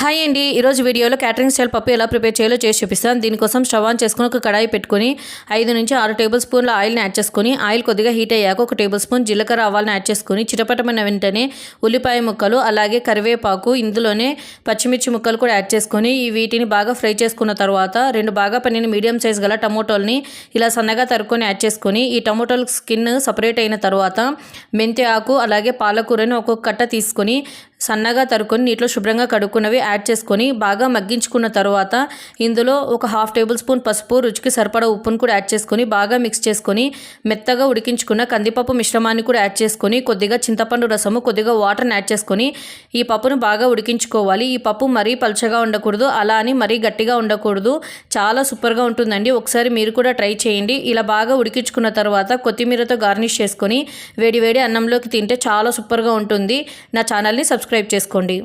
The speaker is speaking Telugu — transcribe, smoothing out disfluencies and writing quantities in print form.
హాయ్ అండి, ఈరోజు వీడియోలో క్యాటరింగ్ స్టైల్ పప్పు ఎలా ప్రిపేర్ చేయాలో చేసి చూపిస్తాను. దీనికోసం స్టవ్ ఆన్ చేసుకుని ఒక కడాయి పెట్టుకొని 5 నుంచి 6 టేబుల్ స్పూన్ల ఆయిల్ని యాడ్ చేసుకొని ఆయిల్ కొద్దిగా హీట్ అయ్యాక 1 టేబుల్ స్పూన్ జీలకర్ర ఆవాలను యాడ్ చేసుకొని చిటపటమైన వెంటనే ఉల్లిపాయ ముక్కలు అలాగే కరివేపాకు ఇందులోనే పచ్చిమిర్చి ముక్కలు కూడా యాడ్ చేసుకొని వీటిని బాగా ఫ్రై చేసుకున్న తర్వాత 2 బాగా పనిని మీడియం సైజ్ గల టమోటాలని ఇలా సన్నగా తరుక్కొని యాడ్ చేసుకొని ఈ టమోటాల స్కిన్ సపరేట్ అయిన తర్వాత మెంతి ఆకు అలాగే పాలకూరని ఒక్కొక్క కట్ట తీసుకొని సన్నగా తరుక్కొని నీటిలో శుభ్రంగా కడుక్కున్నవి యాడ్ చేసుకొని బాగా మగ్గించుకున్న తర్వాత ఇందులో ఒక 1/2 టేబుల్ స్పూన్ పసుపు, రుచికి సరిపడా ఉప్పును కూడా యాడ్ చేసుకొని బాగా మిక్స్ చేసుకొని మెత్తగా ఉడికించుకున్న కందిపప్పు మిశ్రమాన్ని కూడా యాడ్ చేసుకొని కొద్దిగా చింతపండు రసము, కొద్దిగా వాటర్ని యాడ్ చేసుకొని ఈ పప్పును బాగా ఉడికించుకోవాలి. ఈ పప్పు మరీ పలుచగా ఉండకూడదు, అలా అని మరీ గట్టిగా ఉండకూడదు. చాలా సూపర్గా ఉంటుందండి. ఒకసారి మీరు కూడా ట్రై చేయండి. ఇలా బాగా ఉడికించుకున్న తర్వాత కొత్తిమీరతో గార్నిష్ చేసుకొని వేడి వేడి అన్నంలోకి తింటే చాలా సూపర్గా ఉంటుంది. నా ఛానల్ని సబ్స్క్రైబ్ చేసుకోండి.